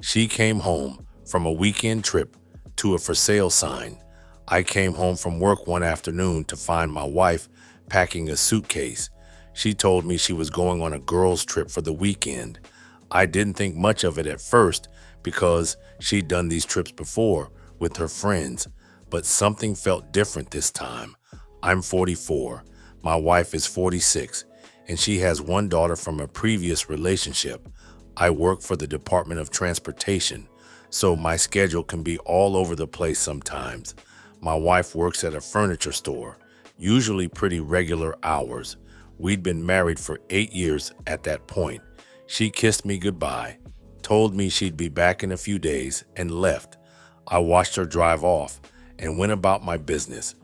She came home from a weekend trip to a for sale sign. I came home from work one afternoon to find my wife packing a suitcase. She told me she was going on a girls' trip for the weekend. I didn't think much of it at first because she'd done these trips before with her friends, but something felt different this time. I'm 44, my wife is 46, and she has one daughter from a previous relationship. I work for the Department of Transportation, so my schedule can be all over the place sometimes. My wife works at a furniture store, usually pretty regular hours. We'd been married for 8 years at that point. She kissed me goodbye, told me she'd be back in a few days, and left. I watched her drive off and went about my business,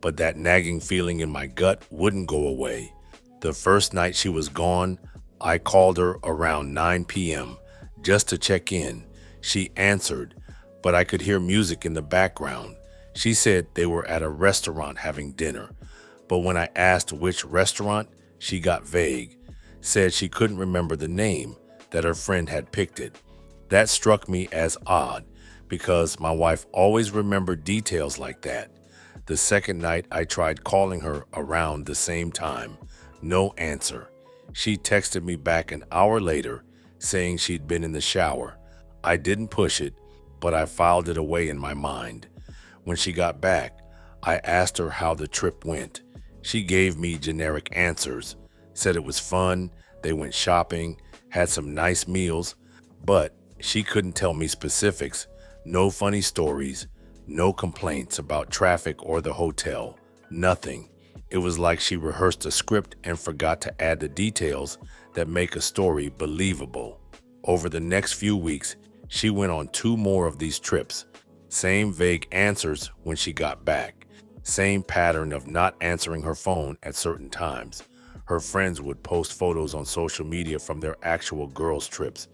but that nagging feeling in my gut wouldn't go away. The first night she was gone, I called her around 9 p.m. just to check in. She answered, but I could hear music in the background. She said they were at a restaurant having dinner, but when I asked which restaurant, she got vague, said she couldn't remember the name, that her friend had picked it. That struck me as odd because my wife always remembered details like that. The second night I tried calling her around the same time. No answer. She texted me back an hour later saying she'd been in the shower. I didn't push it, but I filed it away in my mind. When she got back, I asked her how the trip went. She gave me generic answers, said it was fun, they went shopping, had some nice meals, but she couldn't tell me specifics. No funny stories, no complaints about traffic or the hotel, nothing. It was like she rehearsed a script and forgot to add the details that make a story believable. Over the next few weeks, she went on 2 more of these trips. Same vague answers when she got back. Same pattern of not answering her phone at certain times. Her friends would post photos on social media from their actual girls' trips,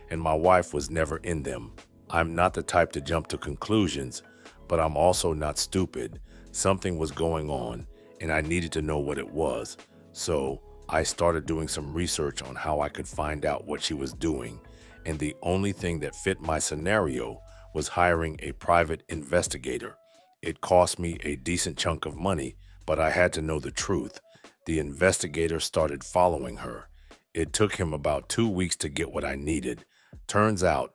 and my wife was never in them. I'm not the type to jump to conclusions, but I'm also not stupid. Something was going on, and I needed to know what it was. So I started doing some research on how I could find out what she was doing, and the only thing that fit my scenario was hiring a private investigator. It cost me a decent chunk of money, but I had to know the truth. The investigator started following her. It took him about 2 weeks to get what I needed. Turns out,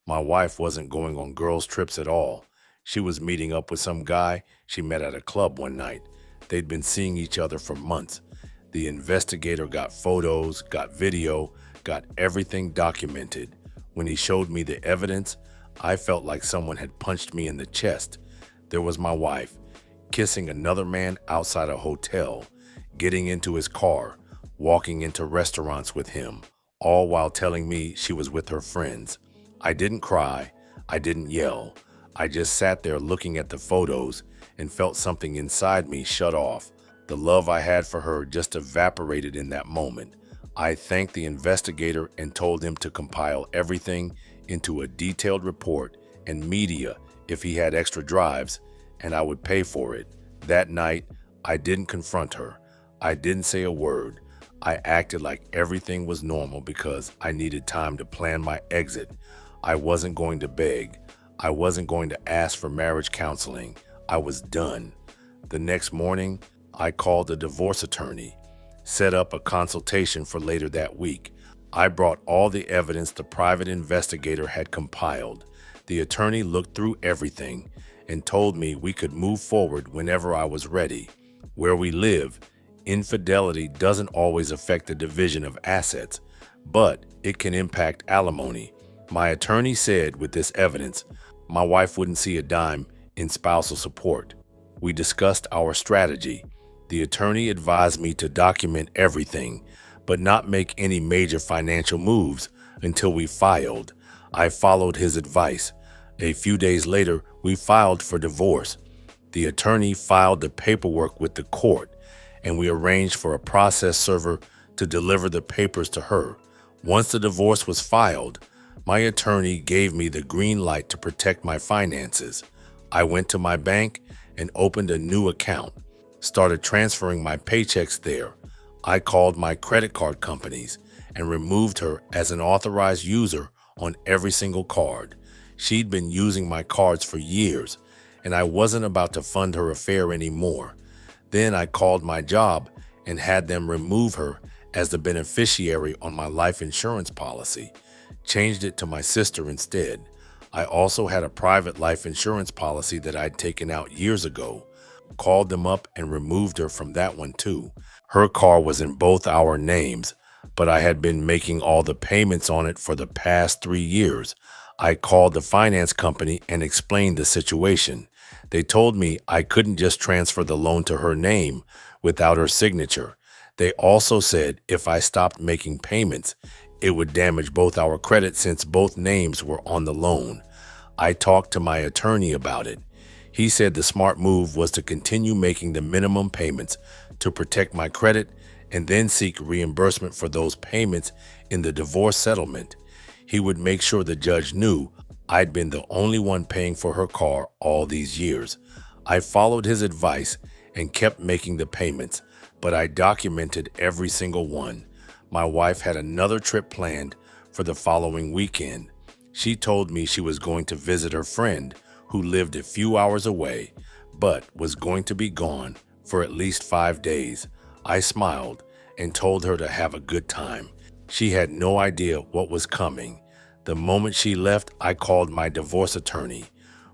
my wife wasn't going on girls' trips at all. She was meeting up with some guy she met at a club one night. They'd been seeing each other for months. The investigator got photos, got video, got everything documented. When he showed me the evidence, I felt like someone had punched me in the chest. There was my wife, kissing another man outside a hotel, getting into his car, walking into restaurants with him, all while telling me she was with her friends. I didn't cry, I didn't yell. I just sat there looking at the photos and felt something inside me shut off. The love I had for her just evaporated in that moment. I thanked the investigator and told him to compile everything into a detailed report and media if he had extra drives, and I would pay for it. That night, I didn't confront her. I didn't say a word. I acted like everything was normal because I needed time to plan my exit. I wasn't going to beg. I wasn't going to ask for marriage counseling. I was done. The next morning, I called a divorce attorney, set up a consultation for later that week. I brought all the evidence the private investigator had compiled. The attorney looked through everything and told me we could move forward whenever I was ready. Where we live, infidelity doesn't always affect the division of assets, but it can impact alimony. My attorney said with this evidence, my wife wouldn't see a dime in spousal support. We discussed our strategy. The attorney advised me to document everything, but not make any major financial moves until we filed. I followed his advice. A few days later, we filed for divorce. The attorney filed the paperwork with the court, and we arranged for a process server to deliver the papers to her. Once the divorce was filed, my attorney gave me the green light to protect my finances. I went to my bank and opened a new account, started transferring my paychecks there. I called my credit card companies and removed her as an authorized user on every single card. She'd been using my cards for years, and I wasn't about to fund her affair anymore. Then I called my job and had them remove her as the beneficiary on my life insurance policy, changed it to my sister instead. I also had a private life insurance policy that I'd taken out years ago, called them up and removed her from that one too. Her car was in both our names, but I had been making all the payments on it for the past 3 years. I called the finance company and explained the situation. They told me I couldn't just transfer the loan to her name without her signature. They also said if I stopped making payments, it would damage both our credit since both names were on the loan. I talked to my attorney about it. He said the smart move was to continue making the minimum payments to protect my credit and then seek reimbursement for those payments in the divorce settlement. He would make sure the judge knew I'd been the only one paying for her car all these years. I followed his advice and kept making the payments, but I documented every single one. My wife had another trip planned for the following weekend. She told me she was going to visit her friend who lived a few hours away, but was going to be gone for at least 5 days. I smiled and told her to have a good time. She had no idea what was coming. The moment she left, I called my divorce attorney.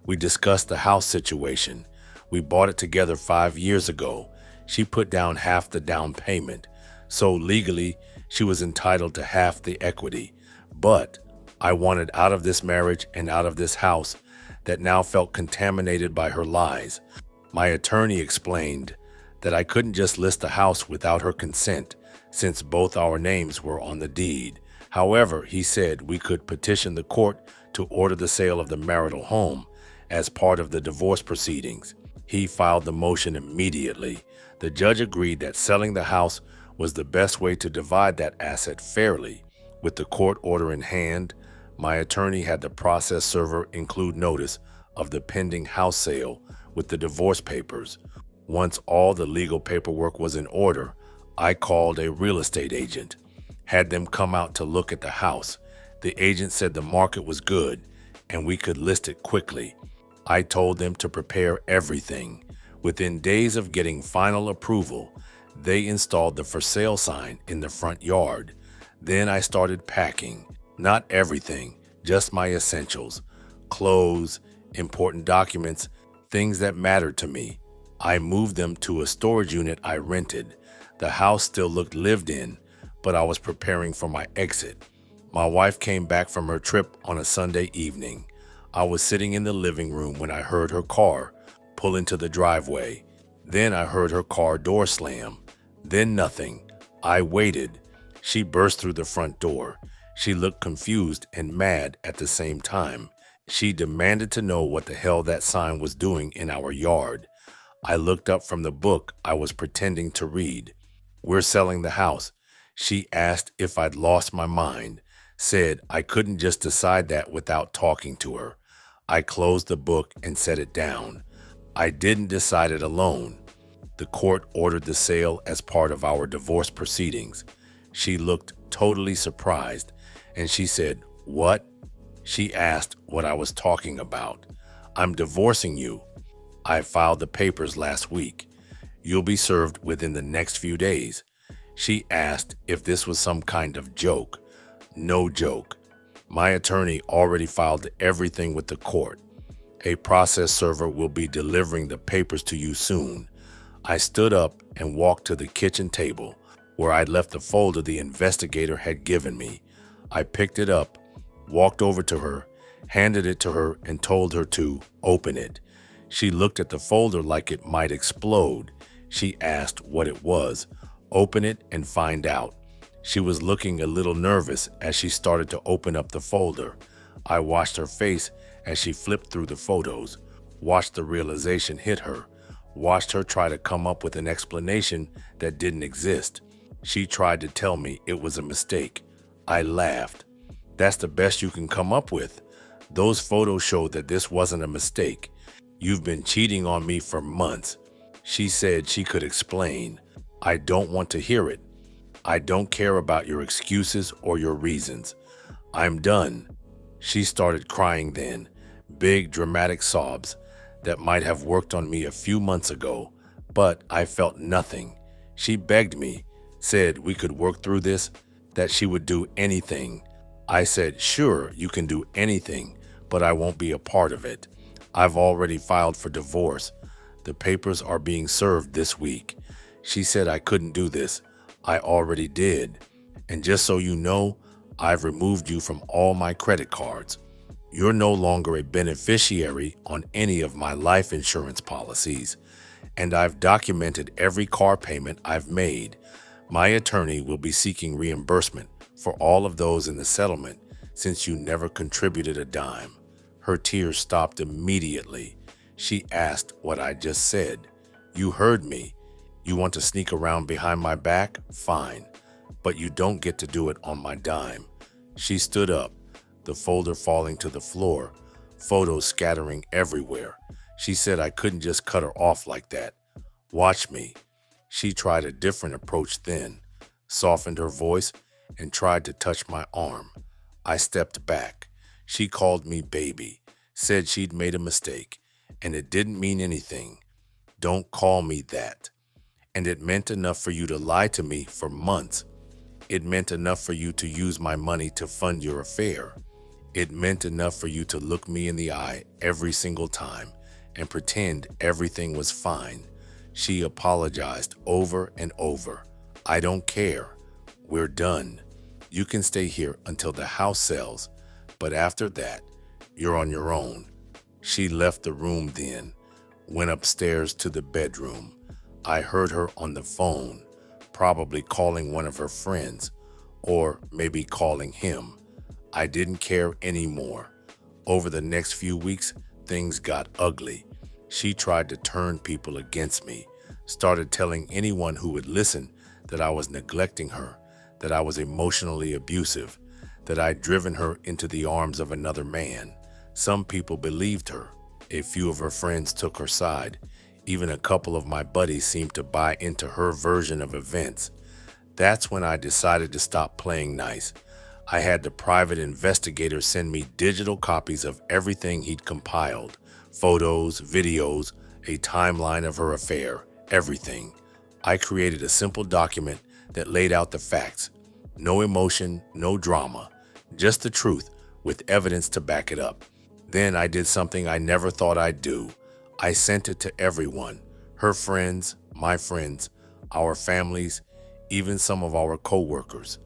We discussed the house situation. We bought it together 5 years ago. She put down half the down payment, so legally she was entitled to half the equity. But I wanted out of this marriage and out of this house that now felt contaminated by her lies. My attorney explained that I couldn't just list the house without her consent since both our names were on the deed. However, he said we could petition the court to order the sale of the marital home as part of the divorce proceedings. He filed the motion immediately. The judge agreed that selling the house was the best way to divide that asset fairly. With the court order in hand, my attorney had the process server include notice of the pending house sale with the divorce papers. Once all the legal paperwork was in order, I called a real estate agent, had them come out to look at the house. The agent said the market was good and we could list it quickly. I told them to prepare everything. Within days of getting final approval, they installed the for sale sign in the front yard. Then I started packing. Not everything, just my essentials. Clothes, important documents, things that mattered to me. I moved them to a storage unit I rented. The house still looked lived in, but I was preparing for my exit. My wife came back from her trip on a Sunday evening. I was sitting in the living room when I heard her car pull into the driveway. Then I heard her car door slam. Then nothing. I waited. She burst through the front door. She looked confused and mad at the same time. She demanded to know what the hell that sign was doing in our yard. I looked up from the book I was pretending to read. We're selling the house. She asked if I'd lost my mind, said I couldn't just decide that without talking to her. I closed the book and set it down. I didn't decide it alone. The court ordered the sale as part of our divorce proceedings. She looked totally surprised, and she said, "What?" She asked what I was talking about. "I'm divorcing you. I filed the papers last week. You'll be served within the next few days." She asked if this was some kind of joke. No joke. My attorney already filed everything with the court. A process server will be delivering the papers to you soon. I stood up and walked to the kitchen table where I'd left the folder the investigator had given me. I picked it up, walked over to her, handed it to her, and told her to open it. She looked at the folder like it might explode. She asked what it was. "Open it and find out." She was looking a little nervous as she started to open up the folder. I watched her face as she flipped through the photos, watched the realization hit her, watched her try to come up with an explanation that didn't exist. She tried to tell me it was a mistake. I laughed. "That's the best you can come up with? Those photos showed that this wasn't a mistake. You've been cheating on me for months." She said she could explain. "I don't want to hear it. I don't care about your excuses or your reasons. I'm done. She started crying then, big dramatic sobs that might have worked on me a few months ago, but I felt nothing. She begged me, said we could work through this, that she would do anything. I said, sure, you can do anything, but I won't be a part of it. I've already filed for divorce. The papers are being served this week. She said I couldn't do this. I already did. And just so you know, I've removed you from all my credit cards. You're no longer a beneficiary on any of my life insurance policies, and I've documented every car payment I've made. My attorney will be seeking reimbursement for all of those in the settlement since you never contributed a dime. Her tears stopped immediately. She asked what I just said. You heard me. You want to sneak around behind my back? Fine. But you don't get to do it on my dime. She stood up, the folder falling to the floor, photos scattering everywhere. She said I couldn't just cut her off like that. Watch me. She tried a different approach then, softened her voice, and tried to touch my arm. I stepped back. She called me baby, said she'd made a mistake, and it didn't mean anything. Don't call me that. And it meant enough for you to lie to me for months. It meant enough for you to use my money to fund your affair. It meant enough for you to look me in the eye every single time and pretend everything was fine. She apologized over and over. I don't care. We're done. You can stay here until the house sells, but after that, you're on your own. She left the room then, went upstairs to the bedroom. I heard her on the phone, probably calling one of her friends, or maybe calling him. I didn't care anymore. Over the next few weeks, things got ugly. She tried to turn people against me, started telling anyone who would listen that I was neglecting her, that I was emotionally abusive, that I'd driven her into the arms of another man. Some people believed her. A few of her friends took her side. Even a couple of my buddies seemed to buy into her version of events. That's when I decided to stop playing nice. I had the private investigator send me digital copies of everything he'd compiled. Photos, videos, a timeline of her affair, everything. I created a simple document that laid out the facts. No emotion, no drama, just the truth with evidence to back it up. Then I did something I never thought I'd do. I sent it to everyone, her friends, my friends, our families, even some of our co-workers.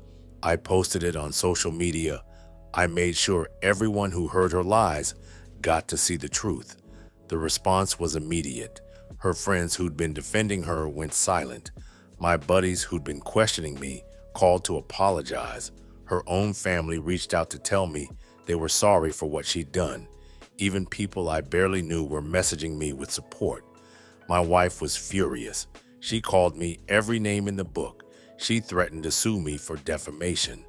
I posted it on social media. I made sure everyone who heard her lies got to see the truth. The response was immediate. Her friends who'd been defending her went silent. My buddies who'd been questioning me called to apologize. Her own family reached out to tell me they were sorry for what she'd done. Even people I barely knew were messaging me with support. My wife was furious. She called me every name in the book. She threatened to sue me for defamation.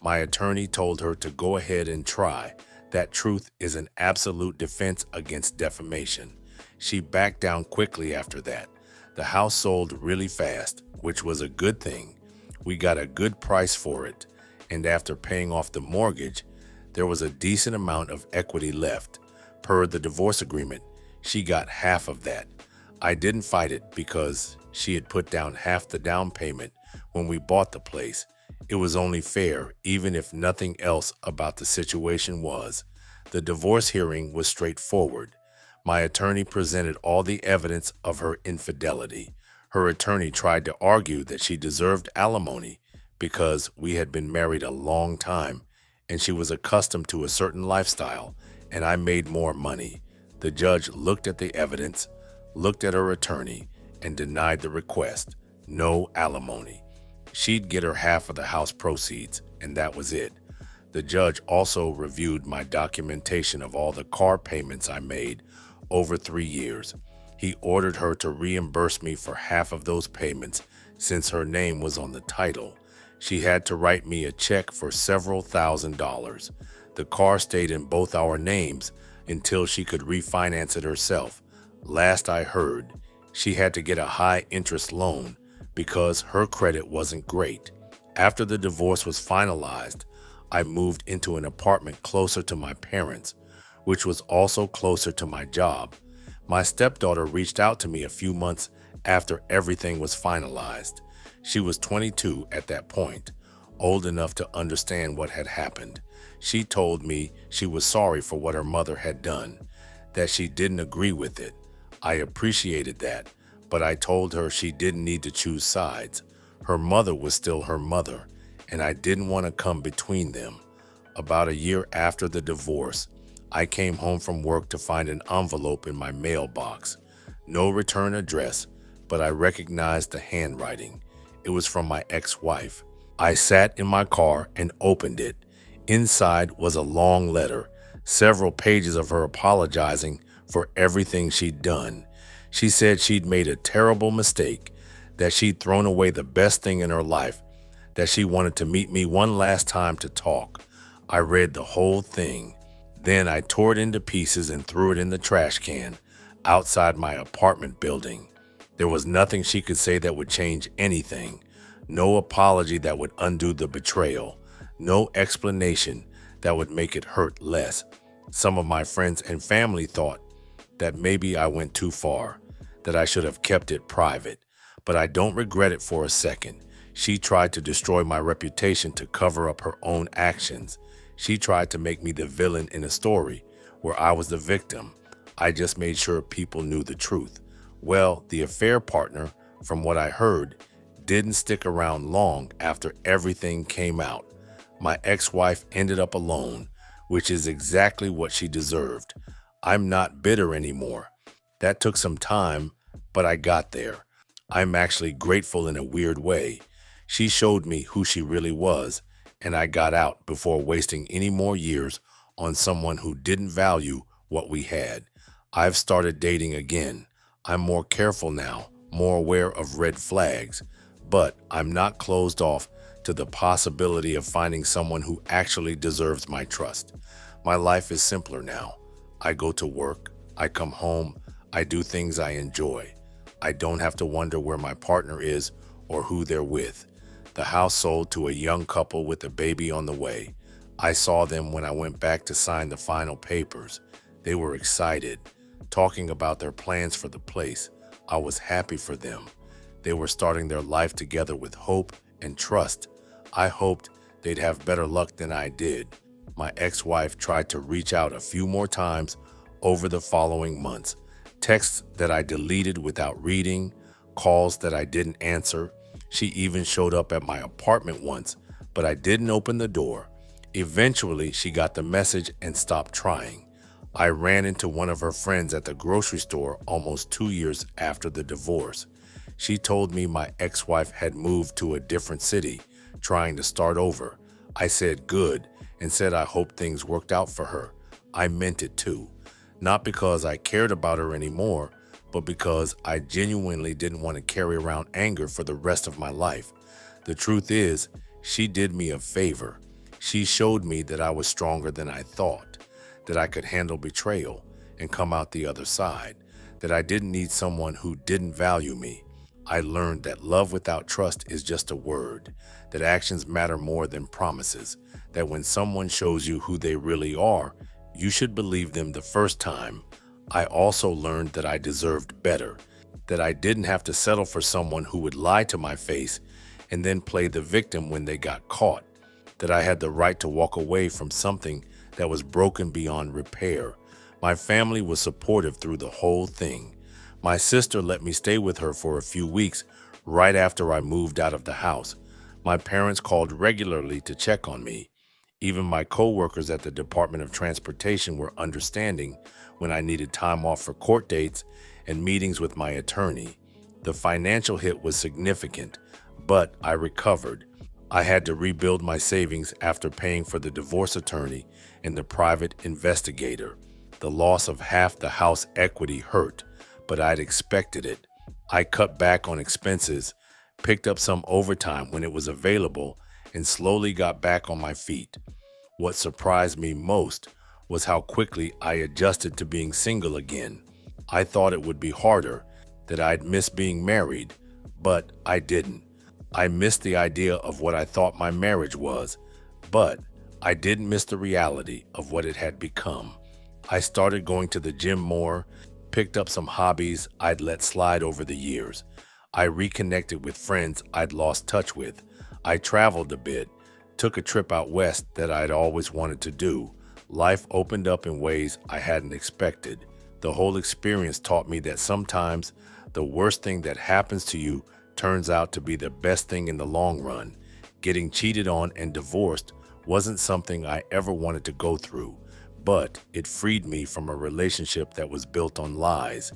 My attorney told her to go ahead and try. That truth is an absolute defense against defamation. She backed down quickly after that. The house sold really fast, which was a good thing. We got a good price for it, and after paying off the mortgage, there was a decent amount of equity left. Per the divorce agreement, she got half of that. I didn't fight it because she had put down half the down payment when we bought the place. It was only fair, even if nothing else about the situation was. The divorce hearing was straightforward. My attorney presented all the evidence of her infidelity. Her attorney tried to argue that she deserved alimony because we had been married a long time and she was accustomed to a certain lifestyle and I made more money. The judge looked at the evidence, looked at her attorney, and denied the request. No alimony. She'd get her half of the house proceeds, and that was it. The judge also reviewed my documentation of all the car payments I made over 3 years. He ordered her to reimburse me for half of those payments since her name was on the title. She had to write me a check for several $1,000s. The car stayed in both our names until she could refinance it herself. Last I heard, she had to get a high-interest loan because her credit wasn't great. After the divorce was finalized, I moved into an apartment closer to my parents, which was also closer to my job. My stepdaughter reached out to me a few months after everything was finalized. She was 22 at that point, old enough to understand what had happened. She told me she was sorry for what her mother had done, that she didn't agree with it. I appreciated that, but I told her she didn't need to choose sides. Her mother was still her mother, and I didn't want to come between them. About a year after the divorce, I came home from work to find an envelope in my mailbox. No return address, but I recognized the handwriting. It was from my ex-wife. I sat in my car and opened it. Inside was a long letter, several pages of her apologizing for everything she'd done. She said she'd made a terrible mistake, that she'd thrown away the best thing in her life, that she wanted to meet me one last time to talk. I read the whole thing. Then I tore it into pieces and threw it in the trash can outside my apartment building. There was nothing she could say that would change anything. No apology that would undo the betrayal. No explanation that would make it hurt less. Some of my friends and family thought that maybe I went too far, that I should have kept it private. But I don't regret it for a second. She tried to destroy my reputation to cover up her own actions. She tried to make me the villain in a story where I was the victim. I just made sure people knew the truth. Well, the affair partner, from what I heard, didn't stick around long after everything came out. My ex-wife ended up alone, which is exactly what she deserved. I'm not bitter anymore. That took some time, but I got there. I'm actually grateful in a weird way. She showed me who she really was, and I got out before wasting any more years on someone who didn't value what we had. I've started dating again. I'm more careful now, more aware of red flags, but I'm not closed off to the possibility of finding someone who actually deserves my trust. My life is simpler now. I go to work, I come home, I do things I enjoy. I don't have to wonder where my partner is or who they're with. The house sold to a young couple with a baby on the way. I saw them when I went back to sign the final papers. They were excited, talking about their plans for the place. I was happy for them. They were starting their life together with hope and trust. I hoped they'd have better luck than I did. My ex-wife tried to reach out a few more times over the following months. Texts that I deleted without reading, calls that I didn't answer. She even showed up at my apartment once, but I didn't open the door. Eventually, she got the message and stopped trying. I ran into one of her friends at the grocery store almost 2 years after the divorce. She told me my ex-wife had moved to a different city, trying to start over. I said good, and said I hoped things worked out for her. I meant it too. Not because I cared about her anymore, but because I genuinely didn't want to carry around anger for the rest of my life. The truth is, she did me a favor. She showed me that I was stronger than I thought, that I could handle betrayal and come out the other side, that I didn't need someone who didn't value me. I learned that love without trust is just a word, that actions matter more than promises, that when someone shows you who they really are, you should believe them the first time. I also learned that I deserved better, that I didn't have to settle for someone who would lie to my face and then play the victim when they got caught, that I had the right to walk away from something that was broken beyond repair. My family was supportive through the whole thing. My sister let me stay with her for a few weeks right after I moved out of the house. My parents called regularly to check on me. Even my co-workers at the Department of Transportation were understanding when I needed time off for court dates and meetings with my attorney. The financial hit was significant, but I recovered. I had to rebuild my savings after paying for the divorce attorney and the private investigator. The loss of half the house equity hurt, but I'd expected it. I cut back on expenses, picked up some overtime when it was available, and slowly got back on my feet. What surprised me most was how quickly I adjusted to being single again. I thought it would be harder, that I'd miss being married, but I didn't. I missed the idea of what I thought my marriage was, but I didn't miss the reality of what it had become. I started going to the gym more, picked up some hobbies I'd let slide over the years. I reconnected with friends I'd lost touch with. I traveled a bit, took a trip out west that I'd always wanted to do. Life opened up in ways I hadn't expected. The whole experience taught me that sometimes the worst thing that happens to you turns out to be the best thing in the long run. Getting cheated on and divorced wasn't something I ever wanted to go through, but it freed me from a relationship that was built on lies.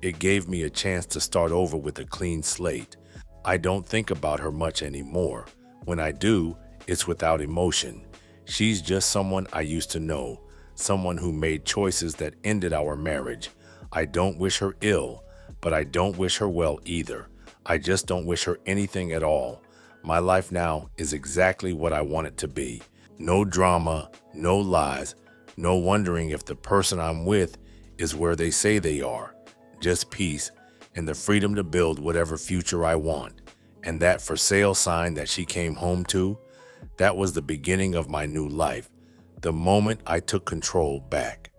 It gave me a chance to start over with a clean slate. I don't think about her much anymore. When I do, it's without emotion. She's just someone I used to know, someone who made choices that ended our marriage. I don't wish her ill, but I don't wish her well either. I just don't wish her anything at all. My life now is exactly what I want it to be. No drama, no lies, no wondering if the person I'm with is where they say they are. Just peace and the freedom to build whatever future I want. And that for sale sign that she came home to, that was the beginning of my new life. The moment I took control back.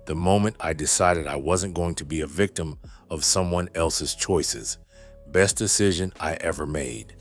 The moment I decided I wasn't going to be a victim of someone else's choices. Best decision I ever made.